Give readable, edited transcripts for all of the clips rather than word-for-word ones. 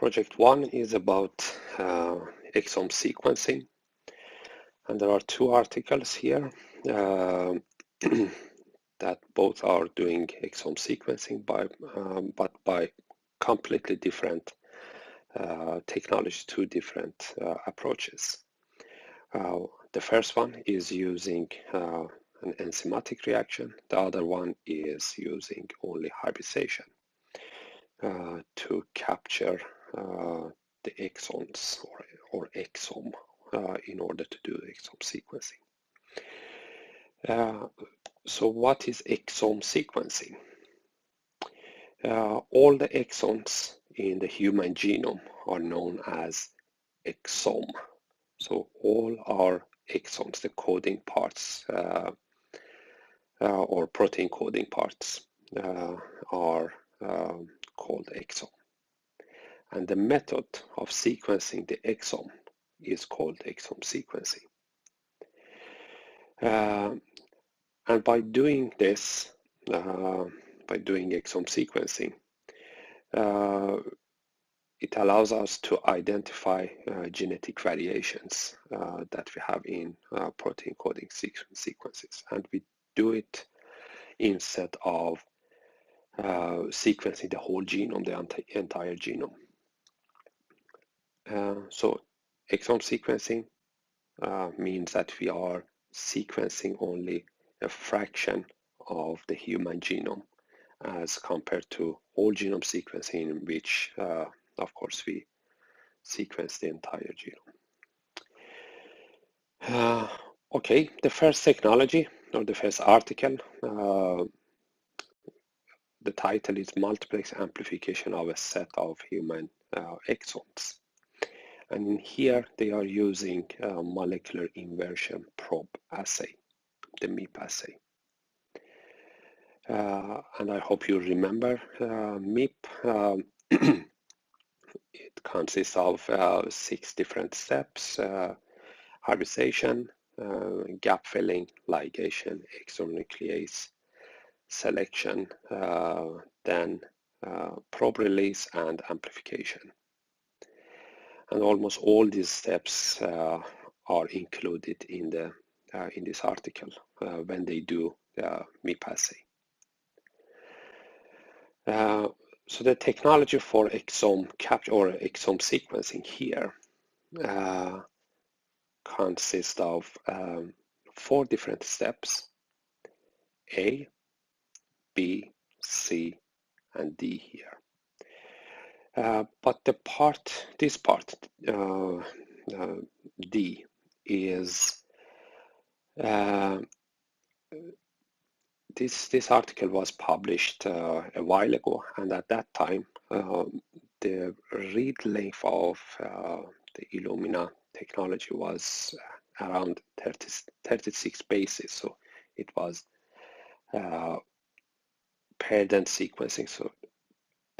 Project 1 is about exome sequencing, and there are two articles here that both are doing exome sequencing but by completely different technology, two different approaches. The first one is using an enzymatic reaction. The other one is using only hybridization to capture the exons or exome in order to do exome sequencing. So what is exome sequencing? All the exons in the human genome are known as exome. So all our exons, the coding parts or protein coding parts are called exome. And the method of sequencing the exome is called exome sequencing. And by doing this, by doing exome sequencing, it allows us to identify genetic variations that we have in protein coding sequences. And we do it instead of sequencing the whole genome, the entire genome. So exome sequencing means that we are sequencing only a fraction of the human genome as compared to whole genome sequencing, in which of course we sequence the entire genome. Okay, the first technology or the first article, the title is Multiplex Amplification of a Set of Human Exons. And in here they are using molecular inversion probe assay, the MIP assay. And I hope you remember MIP. It consists of 6 different steps: hybridization, gap filling, ligation, exonuclease, selection, then probe release and amplification. And almost all these steps are included in this article when they do MIP assay. So the technology for exome capture or exome sequencing here consists of 4 different steps: A, B, C, and D here. But this part, D, is this article was published a while ago, and at that time the read length of the Illumina technology was around 36 bases, so it was paired-end sequencing, so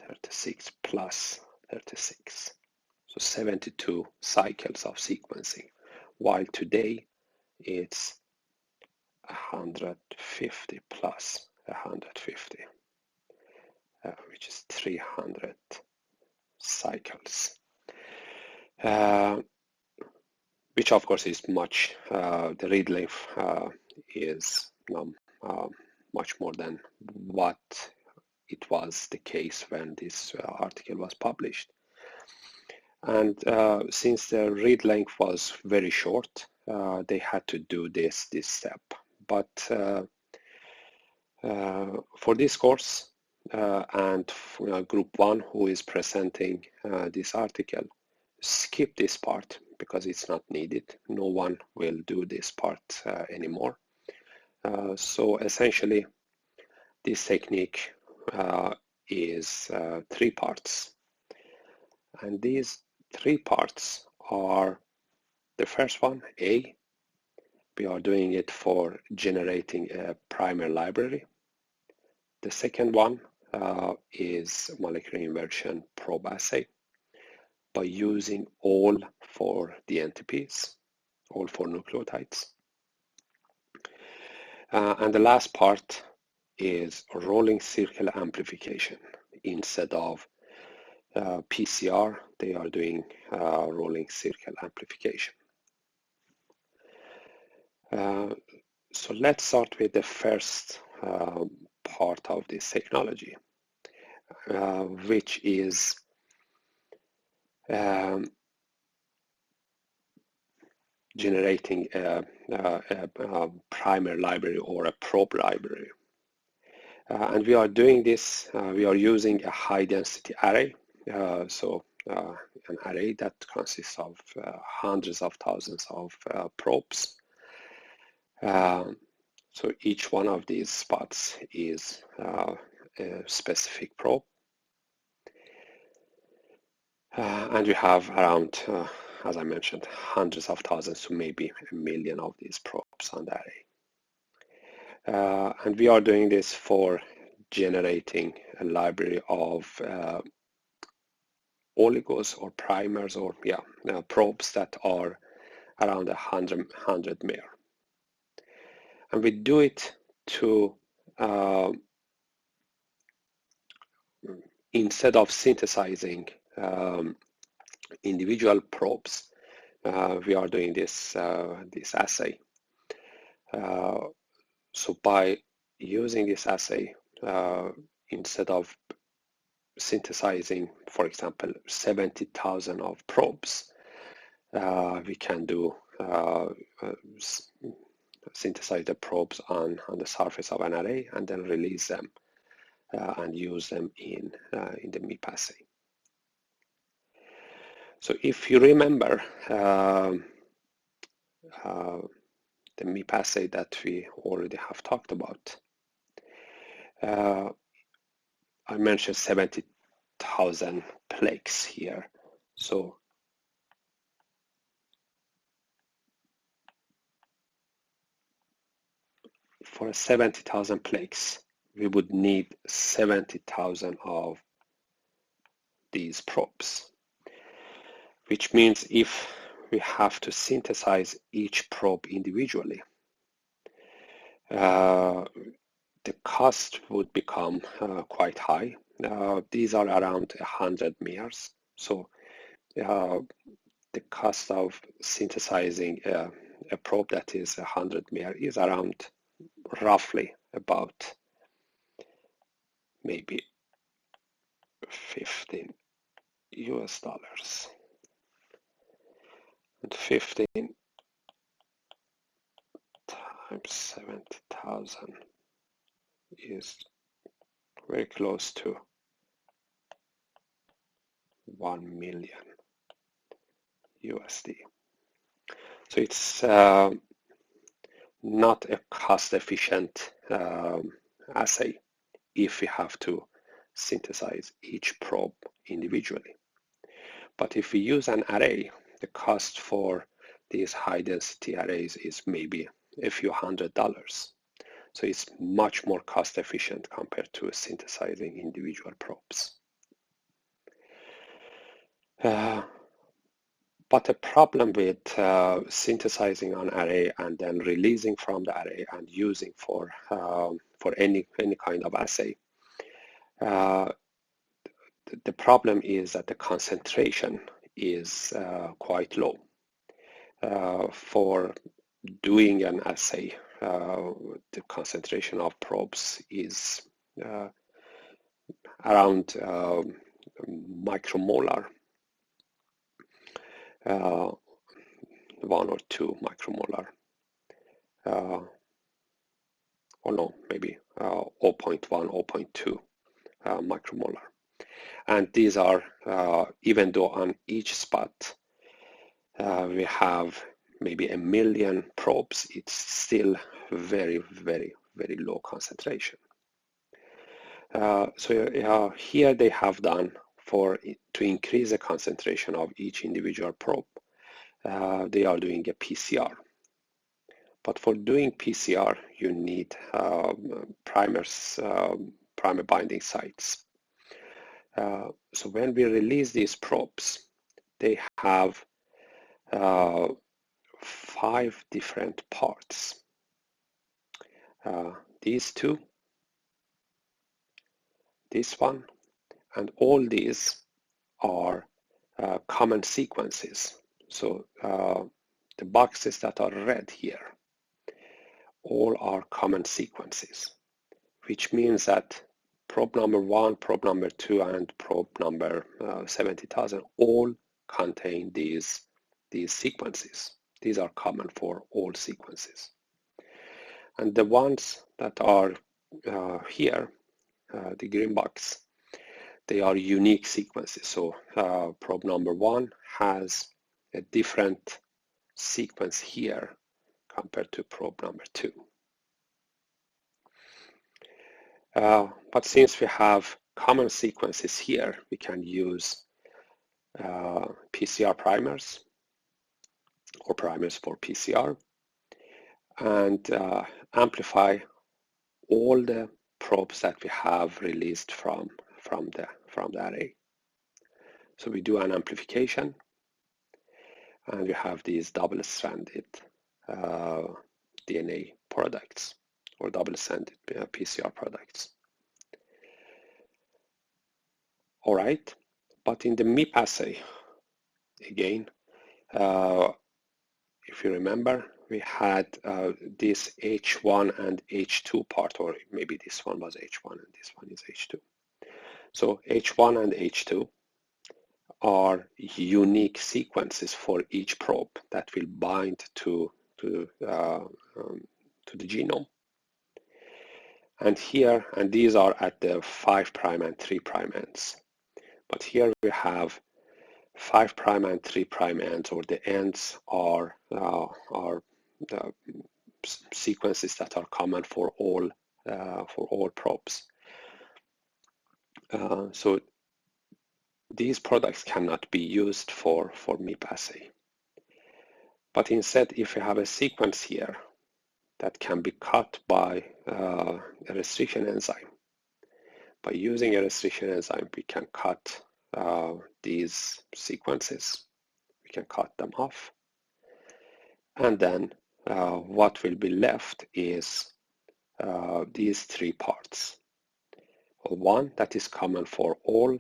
36 plus 36, so 72 cycles of sequencing, while today it's 150 plus 150, which is 300 cycles, which of course is much, the read length is much more than what it was the case when this article was published. And since the read length was very short, they had to do this step. But for this course and for group 1 who is presenting this article, skip this part because it's not needed. No one will do this part anymore. So essentially, this technique is 3 parts. And these 3 parts are: the first one, A, we are doing it for generating a primer library. The second one is molecular inversion probe assay by using all 4 DNTPs, all 4 nucleotides. And the last part is rolling circle amplification instead of PCR, they are doing rolling circle amplification. So let's start with the first part of this technology, which is generating a primer library or a probe library. And we are doing this, we are using a high density array. So an array that consists of hundreds of thousands of probes. So each one of these spots is a specific probe. And we have around, as I mentioned, hundreds of thousands to maybe a million of these probes on the array. And we are doing this for generating a library of oligos or primers or probes that are around 100 mer. And we do it to instead of synthesizing individual probes, we are doing this assay. So by using this assay, instead of synthesizing, for example, 70,000 of probes, we can do synthesize the probes on the surface of an array and then release them and use them in the MIP assay. So if you remember the MIP assay that we already have talked about, I mentioned 70,000 plex here. So for a 70,000 plex, we would need 70,000 of these probes, which means if we have to synthesize each probe individually, the cost would become quite high. These are around 100 mers. So the cost of synthesizing a probe that is 100 mer is around roughly about maybe $15. And 15 times 70,000 is very close to 1 million USD. So it's not a cost-efficient assay if we have to synthesize each probe individually. But if we use an array, the cost for these high-density arrays is maybe a few $100s. So it's much more cost-efficient compared to synthesizing individual probes. But the problem with synthesizing an array and then releasing from the array and using for any kind of assay, the problem is that the concentration is quite low. For doing an assay, the concentration of probes is around micromolar. 1 or 2 micromolar, or no, maybe 0.1, 0.2 micromolar. And these are, even though on each spot we have maybe 1 million probes, it's still very, very, very low concentration. So here they have done to increase the concentration of each individual probe, they are doing a PCR. But for doing PCR, you need primer binding sites. So when we release these probes, they have 5 different parts. These 2, this one, and all these are common sequences. So the boxes that are red here, all are common sequences, which means that probe number 1, probe number 2, and probe number 70,000 all contain these sequences. These are common for all sequences. And the ones that are here, the green box, they are unique sequences. So probe number 1 has a different sequence here compared to probe number 2. But since we have common sequences here, we can use PCR primers or primers for PCR and amplify all the probes that we have released from the array. So we do an amplification, and we have these double-stranded DNA products or double-stranded PCR products. All right, but in the MIP assay, again, if you remember, we had this H1 and H2 part, or maybe this one was H1 and this one is H2. So H1 and H2 are unique sequences for each probe that will bind to the genome. And here, and these are at the 5' and 3' ends. But here we have 5' and 3' ends, or the ends are sequences that are common for all probes. So these products cannot be used for MIP assay. But instead, if we have a sequence here that can be cut by a restriction enzyme, by using a restriction enzyme, we can cut these sequences. We can cut them off. And then what will be left is these 3 parts. One that is common for all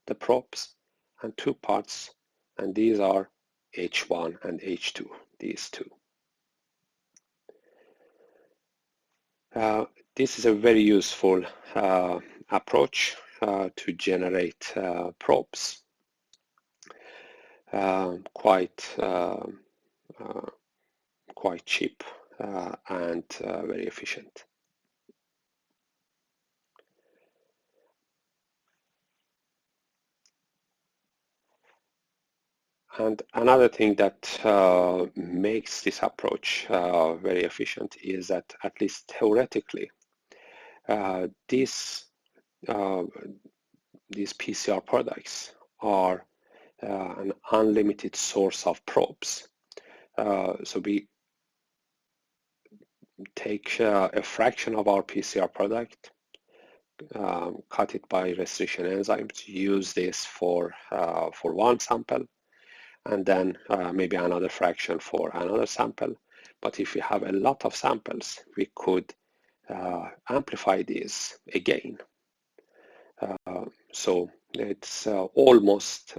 the probes, and 2 parts, and these are H1 and H2, these 2. This is a very useful approach to generate probes. Quite cheap and very efficient. And another thing that makes this approach very efficient is that, at least theoretically, these PCR products are an unlimited source of probes. So we take a fraction of our PCR product, cut it by restriction enzymes, use this for one sample, and then maybe another fraction for another sample. But if we have a lot of samples, we could amplify these again. So it's almost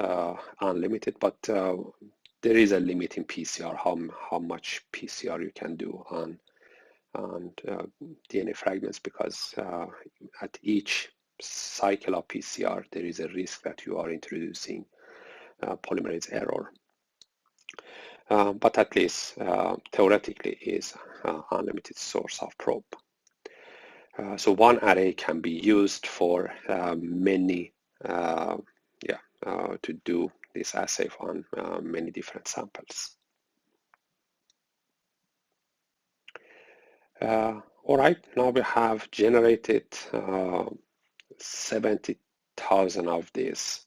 unlimited, but there is a limit in PCR, how much PCR you can do on DNA fragments, because at each cycle of PCR, there is a risk that you are introducing polymerase error. But at least theoretically is unlimited source of probe. So one array can be used for many, to do this assay on many different samples. All right, now we have generated 70,000 of these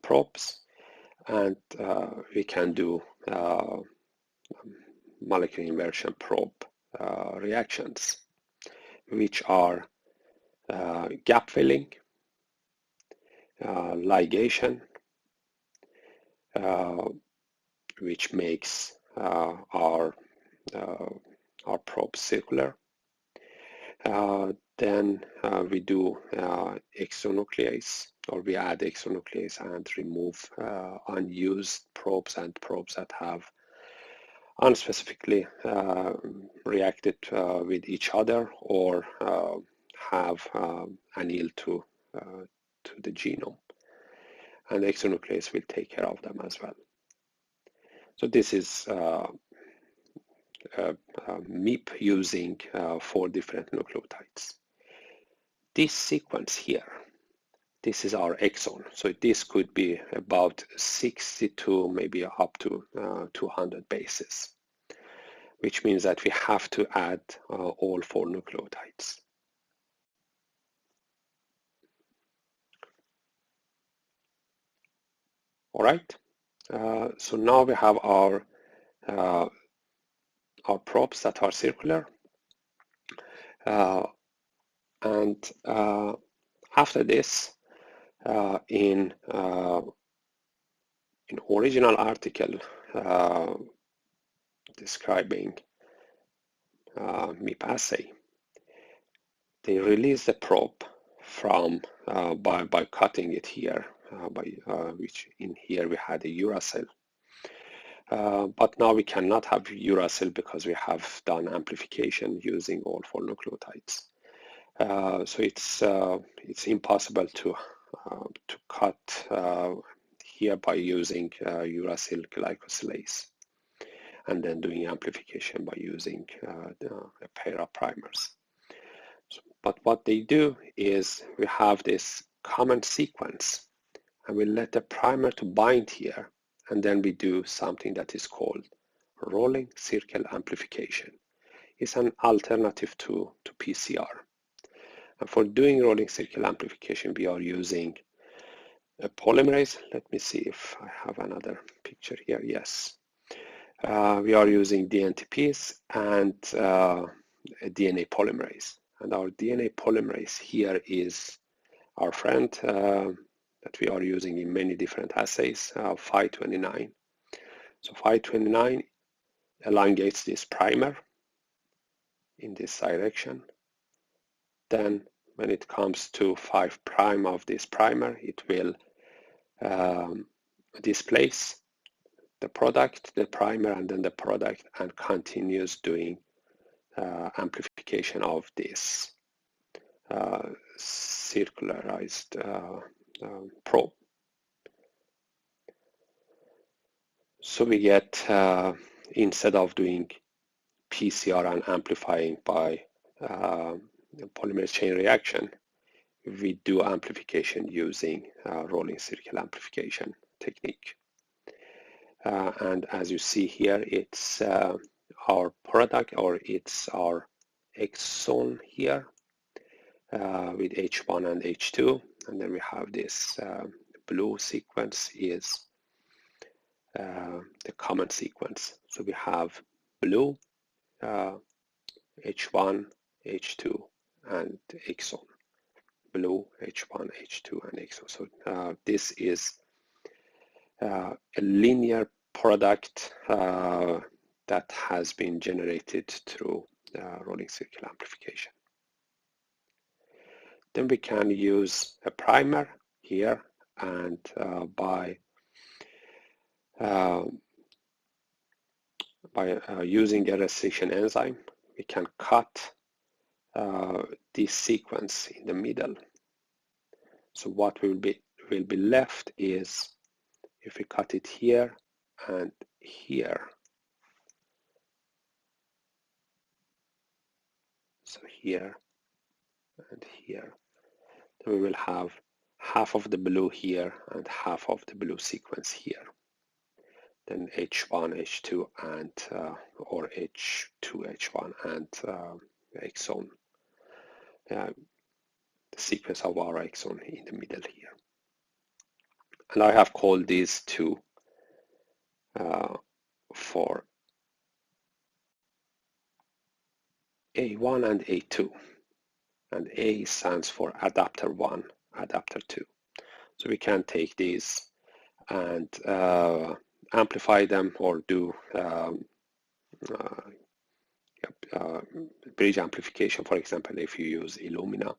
probes, and we can do molecular inversion probe reactions, which are gap filling, ligation, which makes our probe circular, Then we do exonuclease, or we add exonuclease and remove unused probes and probes that have unspecifically reacted with each other or have annealed to the genome. And exonuclease will take care of them as well. So this is MIP using 4 different nucleotides. This sequence here, this is our exon. So this could be about 60 to maybe up to 200 bases, which means that we have to add all 4 nucleotides. All right. So now we have our probes that are circular, and after this, in original article describing MIP assay, they release the probe from by cutting it here, which in here we had a uracil. But now we cannot have uracil because we have done amplification using all 4 nucleotides. So it's impossible to cut here by using uracil glycosylase, and then doing amplification by using a pair of primers. But what they do is we have this common sequence, and we let the primer to bind here, and then we do something that is called rolling circle amplification. It's an alternative to PCR. And for doing rolling circle amplification, we are using a polymerase. Let me see if I have another picture here. Yes. We are using DNTPs and a DNA polymerase. And our DNA polymerase here is our friend that we are using in many different assays, Phi29. So Phi29 elongates this primer in this direction. Then when it comes to 5' of this primer, it will displace the product, the primer, and then the product, and continues doing amplification of this circularized probe. So we get, instead of doing PCR and amplifying by polymerase chain reaction, we do amplification using rolling circle amplification technique. And as you see here, it's our product, or it's our exon here with H1 and H2, and then we have this blue sequence is the common sequence. So we have blue, H1, H2, and exon. Blue, H1, H2, and exon. So this is a linear product that has been generated through rolling circle amplification. Then we can use a primer here, and by using a restriction enzyme, we can cut this sequence in the middle. So what will be left is, if we cut it here and here, so here and here, then we will have half of the blue here and half of the blue sequence here. Then H1, H2, and or H2, H1, and exon, the sequence of our exon in the middle here. And I have called these two for A1 and A2. And A stands for adapter 1, adapter 2. So we can take these and amplify them, or do bridge amplification, for example, if you use Illumina,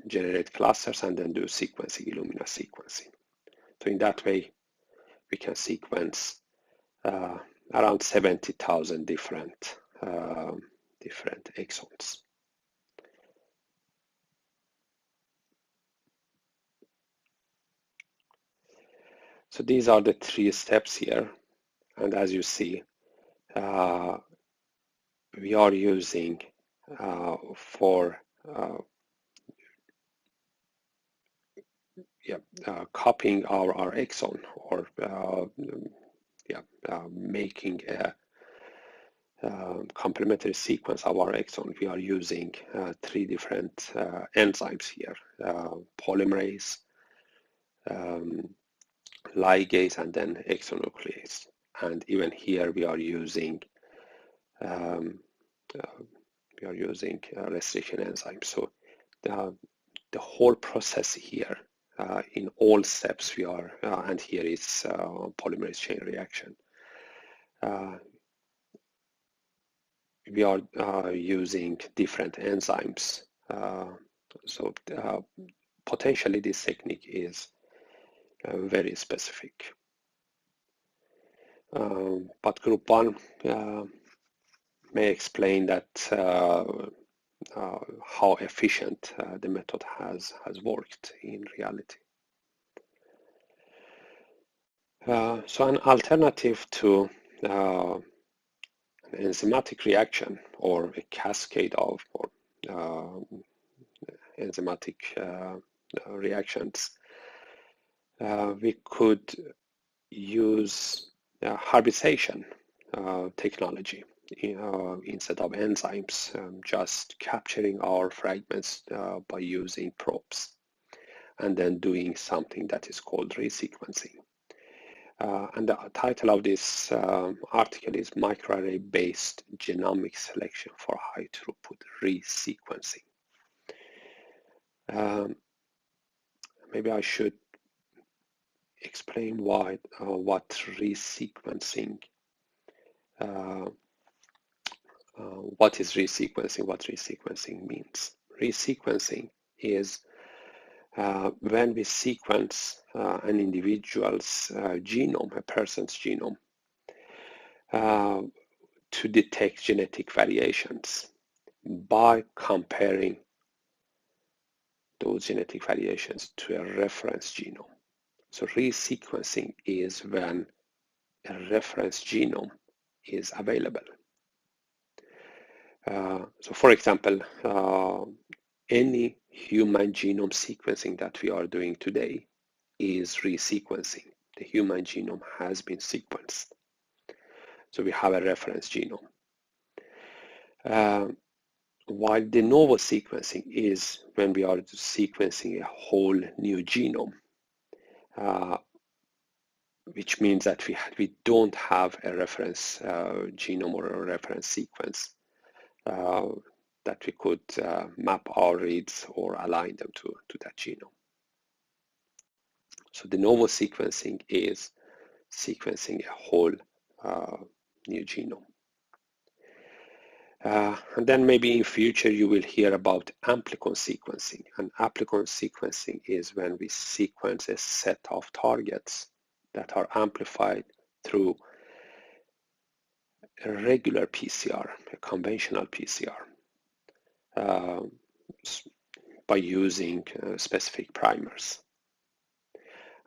generate clusters and then do sequencing, Illumina sequencing. So in that way, we can sequence around 70,000 different exons. So these are the 3 steps here, and as you see, we are using for copying our exon, or making a complementary sequence of our exon. We are using 3 different enzymes here: polymerase, ligase, and then exonuclease. And even here we are using restriction enzymes. So the whole process here, in all steps, we are, and here is polymerase chain reaction. We are using different enzymes. So potentially this technique is very specific. But group 1 may explain that how efficient the method has worked in reality. So an alternative to an enzymatic reaction, or a cascade of enzymatic reactions, we could use hybridization technology instead of enzymes, just capturing our fragments by using probes, and then doing something that is called resequencing. And the title of this article is Microarray-Based Genomic Selection for High Throughput Resequencing. Maybe I should explain what resequencing, what is resequencing, what resequencing means. Resequencing is when we sequence an individual's genome, a person's genome, to detect genetic variations by comparing those genetic variations to a reference genome. So resequencing is when a reference genome is available. So for example, any human genome sequencing that we are doing today is resequencing. The human genome has been sequenced. So we have a reference genome. While de novo sequencing is when we are sequencing a whole new genome, which means that we don't have a reference genome or a reference sequence that we could map our reads or align them to that genome. So de novo sequencing is sequencing a whole new genome. And then maybe in future you will hear about amplicon sequencing. And amplicon sequencing is when we sequence a set of targets that are amplified through a regular PCR, a conventional PCR, by using specific primers.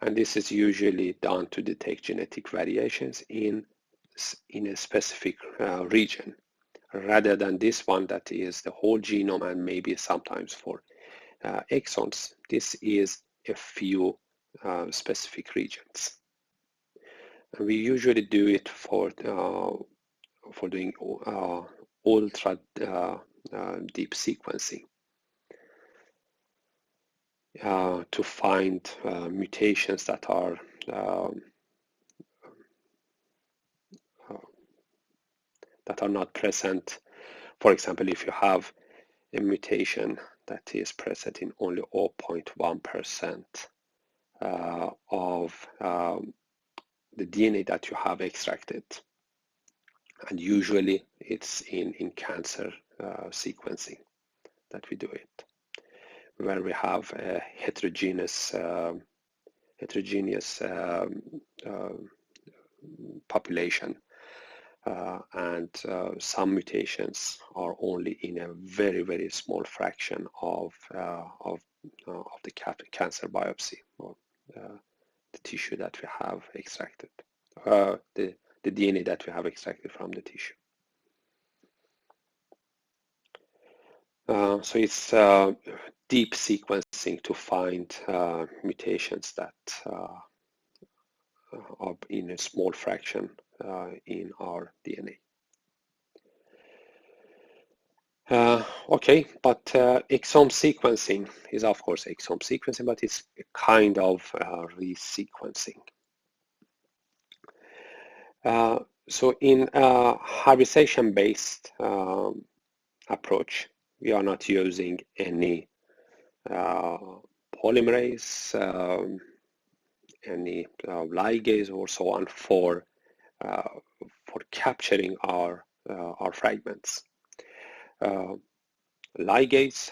And this is usually done to detect genetic variations in a specific region, rather than this one that is the whole genome and maybe sometimes for exons. This is a few specific regions. And we usually do it for doing ultra deep sequencing to find mutations that are not present. For example, if you have a mutation that is present in only 0.1% of the DNA that you have extracted, And usually it's in cancer sequencing that we do it, where we have a heterogeneous population, and some mutations are only in a very, very small fraction of the cancer biopsy, or the tissue that we have extracted, the DNA that we have extracted from the tissue. So it's deep sequencing to find mutations that are in a small fraction in our DNA. Okay, but exome sequencing is of course exome sequencing, but it's a kind of resequencing. So in a hybridization-based approach, we are not using any polymerase, any ligase, or so on for capturing our fragments. Ligase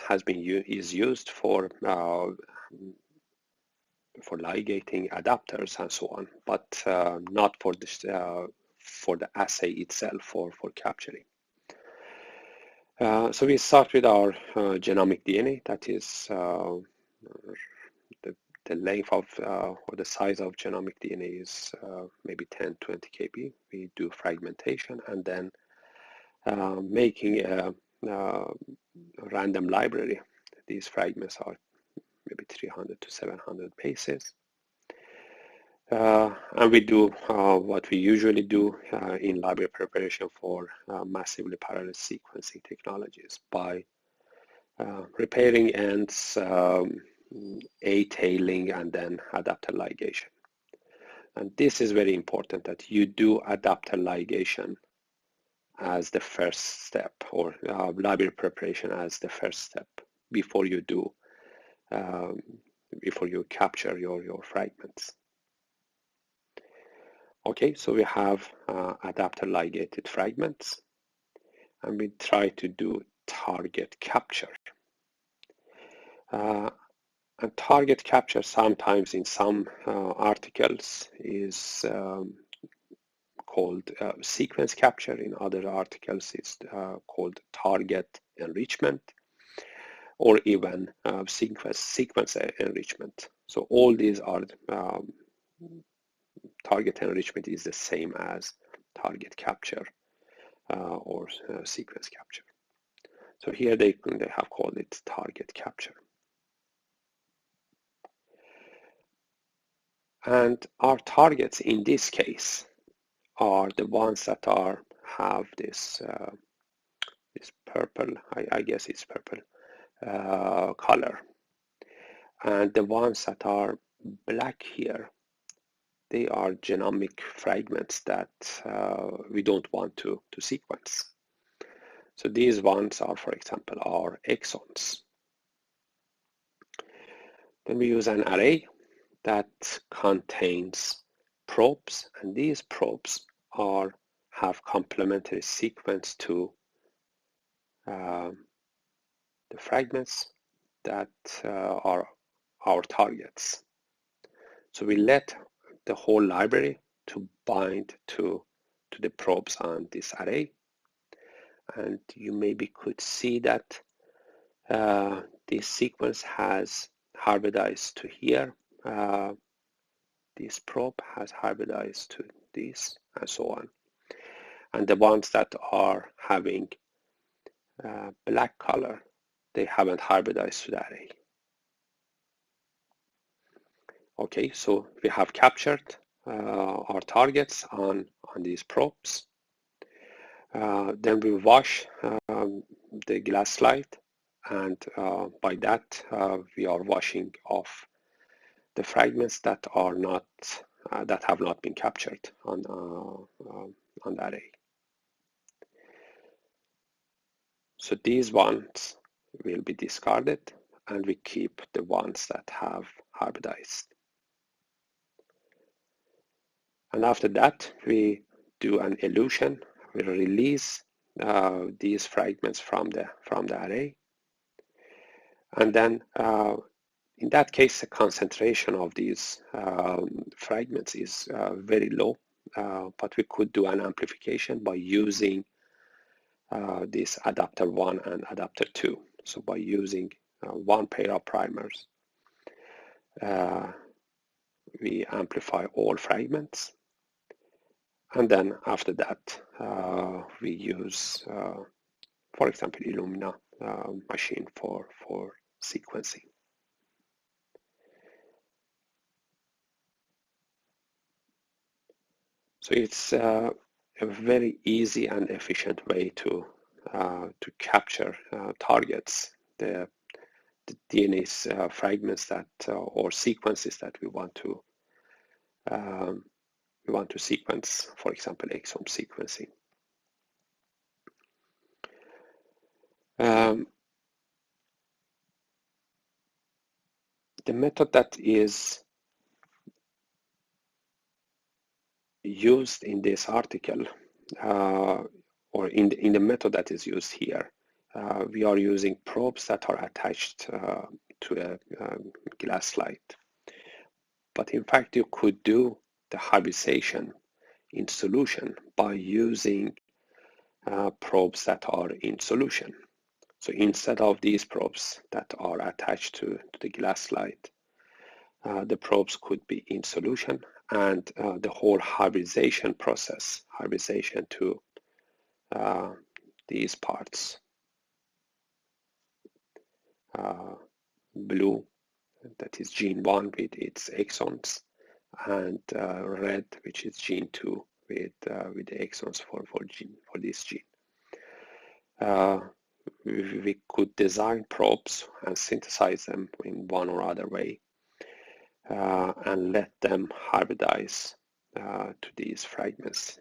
is used for ligating adapters and so on, but not for this for the assay itself for capturing. So we start with our genomic DNA, that is the length of or the size of genomic DNA is maybe 10-20 kb. We do fragmentation and then making a random library. These fragments are maybe 300 to 700 bases. And we do what we usually do in library preparation for massively parallel sequencing technologies by repairing ends, A-tailing, and then adapter ligation. And this is very important, that you do adapter ligation as the first step, or library preparation as the first step before you do before you capture your fragments. Okay, so we have adapter ligated fragments, and we try to do target capture. And target capture sometimes in some articles is called sequence capture. In other articles it's called target enrichment, or even sequence enrichment. So all these are target enrichment is the same as target capture or sequence capture. So here they have called it target capture. And our targets in this case are the ones that have this this purple, I guess it's purple color, and the ones that are black here, they are genomic fragments that we don't want to sequence. So these ones are, for example, our exons. Then we use an array that contains probes, and these probes have complementary sequence to the fragments that are our targets. So we let the whole library to bind to the probes on this array, and you maybe could see that this sequence has hybridized to here. This probe has hybridized to this, and so on. And the ones that are having black color, they haven't hybridized to the array. Okay, so we have captured our targets on these probes. Then we wash the glass slide, and by that we are washing off the fragments that are not that have not been captured on the array. So these ones will be discarded, and we keep the ones that have hybridized. And after that, we do an elution we release these fragments from the array, and then in that case the concentration of these fragments is very low, but we could do an amplification by using this adapter 1 and adapter 2. So by using one pair of primers, we amplify all fragments, and then after that we use for example Illumina machine for sequencing. So it's a very easy and efficient way to capture targets, the DNA fragments that or sequences that we want to sequence, for example exome sequencing. The method that is used in this article, or in the method that is used here, we are using probes that are attached to a glass slide. But in fact, you could do the hybridization in solution by using probes that are in solution. So instead of these probes that are attached to the glass slide, the probes could be in solution, and the whole hybridization process, hybridization to these parts, blue, that is gene 1 with its exons, and red, which is gene 2 with the exons for this gene. We could design probes and synthesize them in one or other way, and let them hybridize to these fragments,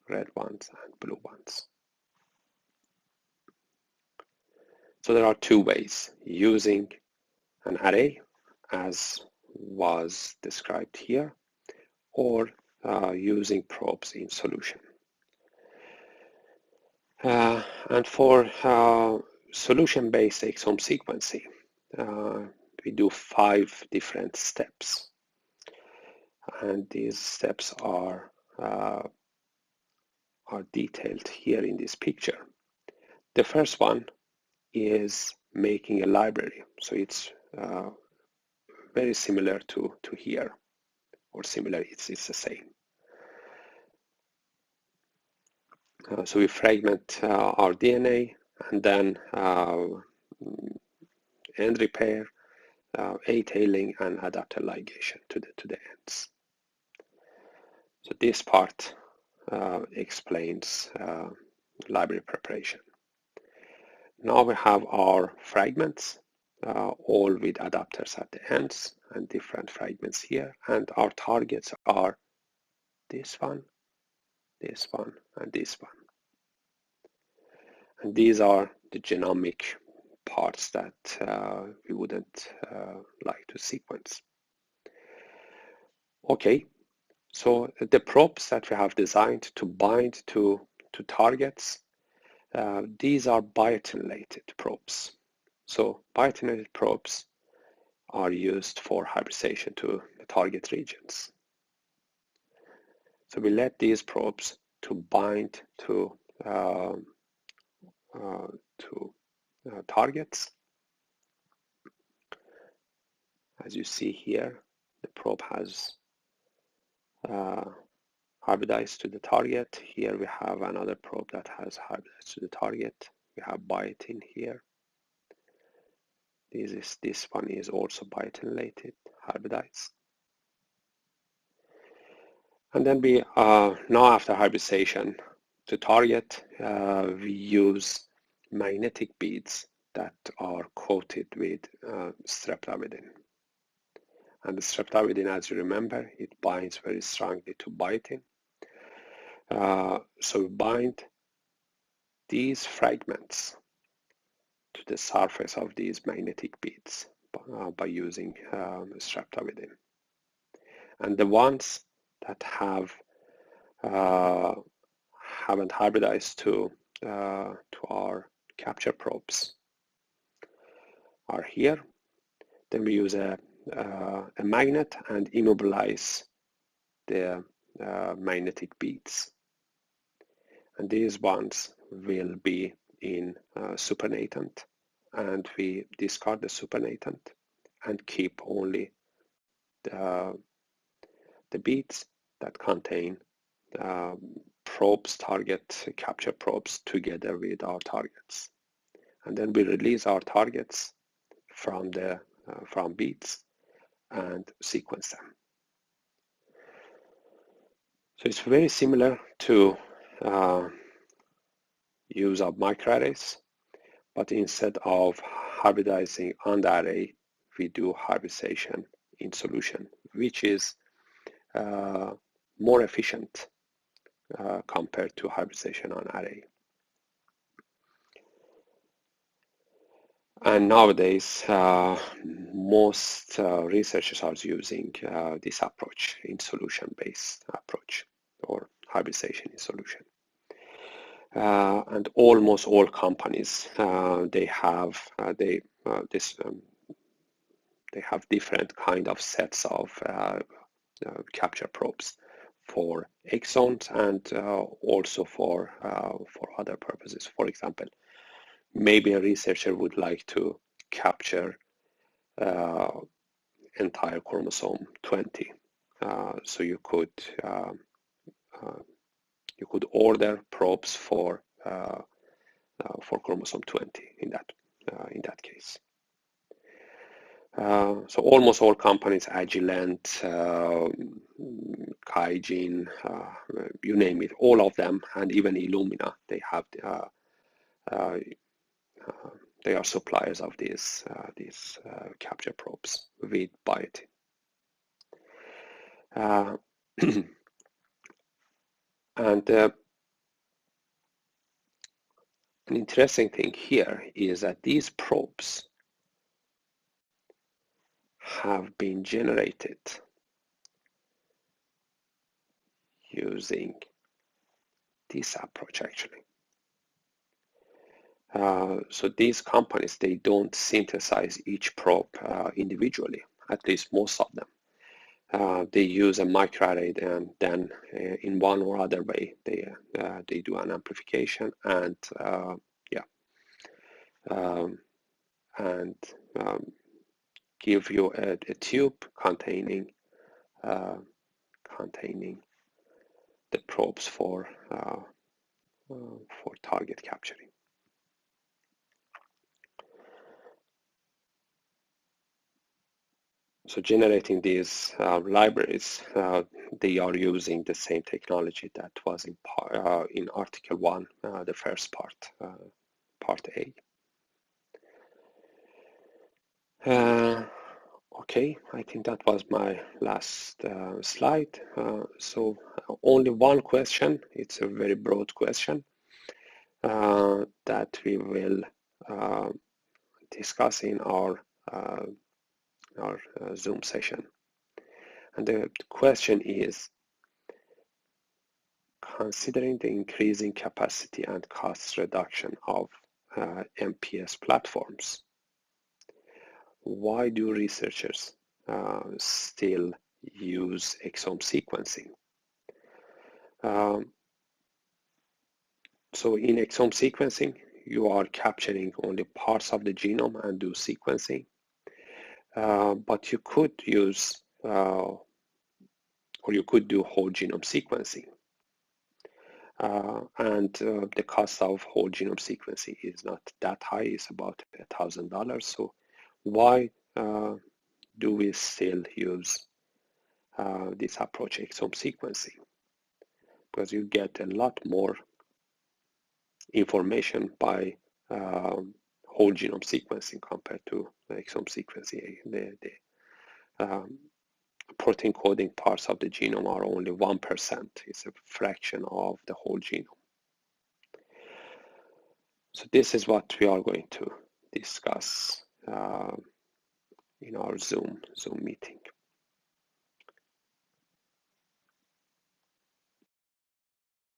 red ones and blue ones. So there are two ways: using an array as was described here, or using probes in solution. And for solution-based exome sequencing, we do 5 different steps, and these steps are detailed here in this picture. The first one is making a library, so it's very similar to here, or similar, it's the same. So we fragment our DNA, and then end repair, A-tailing, and adapter ligation to the ends. So this part explains library preparation. Now we have our fragments, all with adapters at the ends and different fragments here, and our targets are this one, and this one. And these are the genomic parts that we wouldn't like to sequence. Okay, so the probes that we have designed to bind to targets, these are biotinylated probes. So biotinylated probes are used for hybridization to the target regions. So we let these probes to bind to targets. As you see here, the probe has hybridized to the target. Here we have another probe that has hybridized to the target. We have biotin here. This one is also biotinylated, hybridized. And then we now after hybridization to target, we use magnetic beads that are coated with streptavidin. And the streptavidin, as you remember, it binds very strongly to biotin. So we bind these fragments to the surface of these magnetic beads by using streptavidin. And the ones that have haven't hybridized to our capture probes are here. Then we use a magnet and immobilize the magnetic beads. And these ones will be in supernatant, and we discard the supernatant and keep only the beads that contain probes, capture probes together with our targets. And then we release our targets from beads and sequence them. So it's very similar to use of microarrays, but instead of hybridizing on the array, we do hybridization in solution, which is more efficient compared to hybridization on array. And nowadays, most researchers are using this approach in solution-based approach or hybridization in solution. And almost all companies they have different kind of sets of capture probes for exons and also for other purposes. For example, maybe a researcher would like to capture entire chromosome 20. So you could order probes for chromosome 20 in that case. So almost all companies, Agilent, Kaijin, you name it, all of them, and even Illumina, they have they are suppliers of these capture probes with Biotin. And an interesting thing here is that these probes have been generated using this approach actually. So these companies, they don't synthesize each probe individually, at least most of them. They use a microarray, and then in one or other way they do an amplification and give you a tube containing the probes for target capturing. So generating these libraries, they are using the same technology that was in Article 1, the first part, Part A. Okay, I think that was my last slide. So only one question, it's a very broad question that we will discuss in our Zoom session. And the question is, considering the increasing capacity and cost reduction of MPS platforms, why do researchers still use exome sequencing? So in exome sequencing, you are capturing only parts of the genome and do sequencing. But you could use, or you could do whole genome sequencing. And the cost of whole genome sequencing is not that high, it's about $1,000. So why do we still use this approach, exome sequencing? Because you get a lot more information by whole genome sequencing compared to exome sequencing. The protein coding parts of the genome are only 1%. It's a fraction of the whole genome. So this is what we are going to discuss in our Zoom meeting.